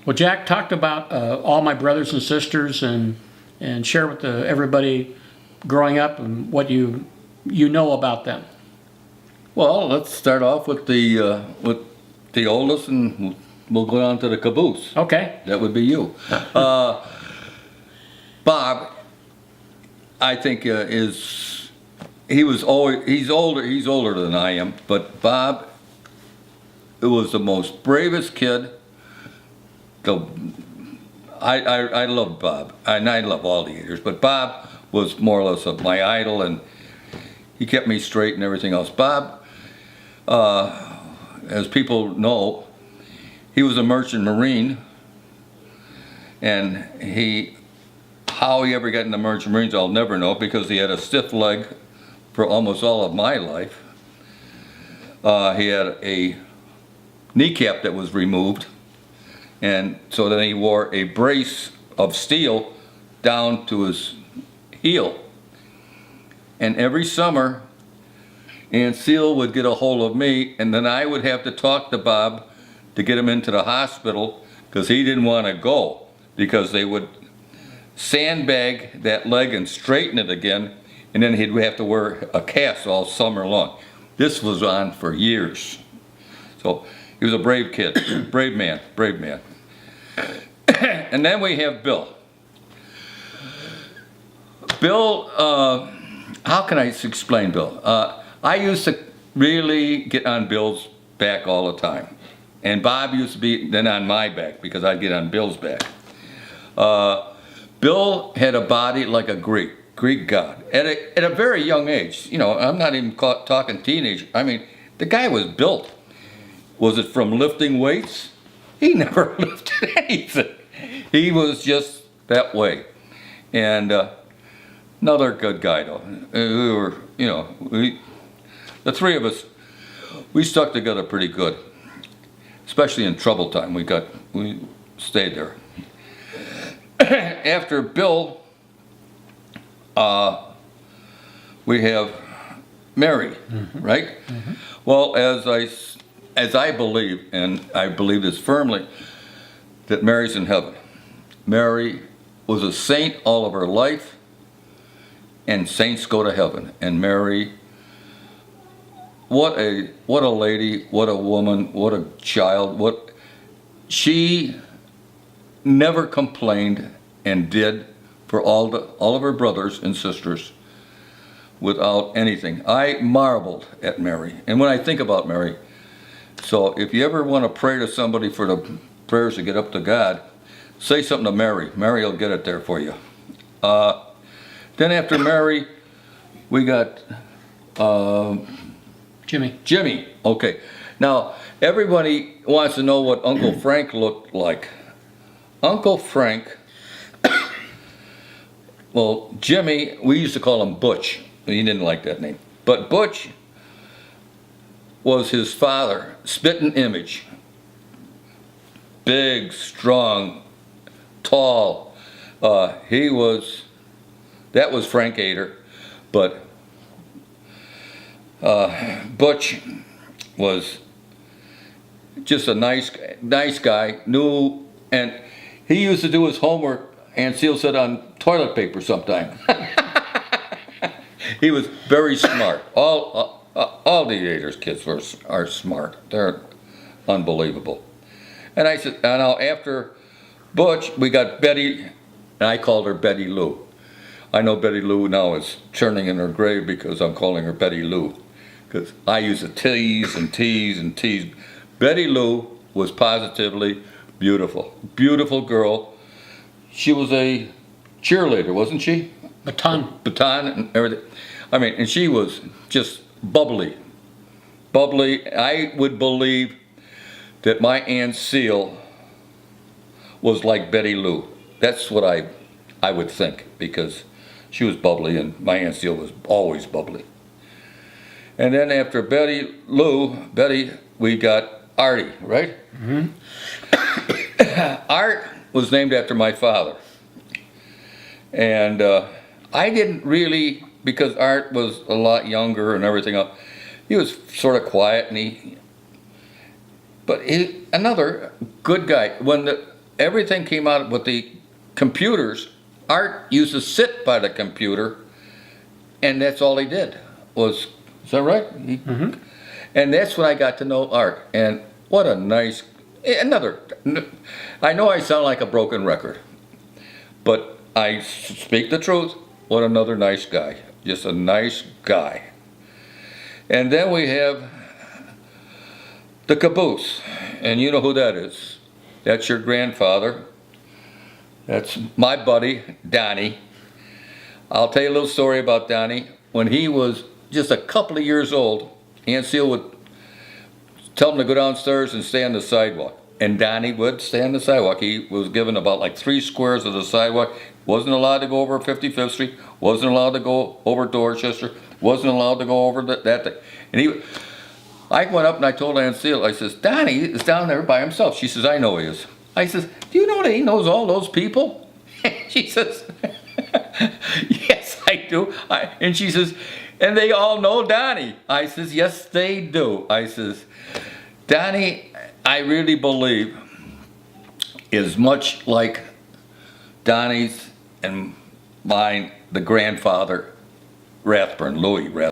Well, Jack talked about all my brothers and sisters and share with everybody growing up and what you know about them. Well, let's start off with the oldest, and we'll go on to the caboose. Okay. That would be you. Bob, I think he's older than I am, but Bob was the most bravest kid. I love Bob, and I love all the Aders, but Bob was more or less my idol, and he kept me straight and everything else. Bob, as people know, he was a merchant marine, and how he ever got into merchant marines I'll never know, because he had a stiff leg for almost all of my life. He had a kneecap that was removed, and so then he wore a brace of steel down to his heel. And every summer, Aunt Seal would get a hold of me, and then I would have to talk to Bob to get him into the hospital, because he didn't want to go, because they would sandbag that leg and straighten it again, and then he'd have to wear a cast all summer long. This was on for years. So he was a brave kid, brave man. And then we have Bill. Bill, how can I explain Bill? I used to really get on Bill's back all the time. And Bob used to be then on my back, because I'd get on Bill's back. Bill had a body like a Greek god. At a very young age, you know, I'm not even talking teenage. I mean, the guy was built. Was it from lifting weights? He never lifted anything. He was just that way. And another good guy, though. We were, you know, the three of us, we stuck together pretty good. Especially in trouble time, we stayed there. After Bill, we have Mary, right? Mm-hmm. Well, as I believe, and I believe this firmly, that Mary's in heaven. Mary was a saint all of her life, and saints go to heaven. And Mary, what a lady, what a woman, what a child, she never complained, and did for all of her brothers and sisters without anything. I marveled at Mary. And when I think about Mary, so if you ever want to pray to somebody for the prayers to get up to God, say something to Mary. Mary will get it there for you. Then after Mary, we got Jimmy. Okay. Now, everybody wants to know what Uncle Frank looked like. Uncle Frank, well, Jimmy, we used to call him Butch. He didn't like that name. But Butch was his father, spitting image. Big, strong, tall. That was Frank Ader. But Butch was just a nice guy, and he used to do his homework, Aunt Seal said, on toilet paper sometime. He was very smart. All the Ader's kids are smart. They're unbelievable. And I said, now after Butch, we got Betty, and I called her Betty Lou. I know Betty Lou now is churning in her grave because I'm calling her Betty Lou, because I used to tease and tease and tease. Betty Lou was positively beautiful. Beautiful girl. She was a cheerleader, wasn't she? Baton and everything. I mean, and she was just bubbly. I would believe that my Aunt Seal was like Betty Lou. That's what I would think, because she was bubbly, and my Aunt Seal was always bubbly. And then after Betty, we got Artie, right? Mm-hmm. Art was named after my father. And I didn't really, because Art was a lot younger and everything else, he was sort of quiet, but another good guy. When everything came out with the computers. Art used to sit by the computer, and that's all he did was, is that right? And that's when I got to know Art. And what a nice, I know I sound like a broken record, but I speak the truth. What another nice guy. Just a nice guy. And then we have the caboose. And you know who that is. That's your grandfather. That's my buddy, Donnie. I'll tell you a little story about Donnie. When he was just a couple of years old, Aunt Seal would tell him to go downstairs and stay on the sidewalk. And Donnie would stay on the sidewalk. He was given about like 3 squares of the sidewalk. Wasn't allowed to go over 55th Street. Wasn't allowed to go over Dorchester. Wasn't allowed to go over that thing. And I went up and I told Aunt Seal, I says, Donnie is down there by himself. She says, I know he is. I says, do you know that he knows all those people? She says, yes, I do. And she says, and they all know Donnie. I says, yes, they do. I says, Donnie, I really believe, is much like Donnie's and mine, the grandfather, Rathburn, Louis Rathburn.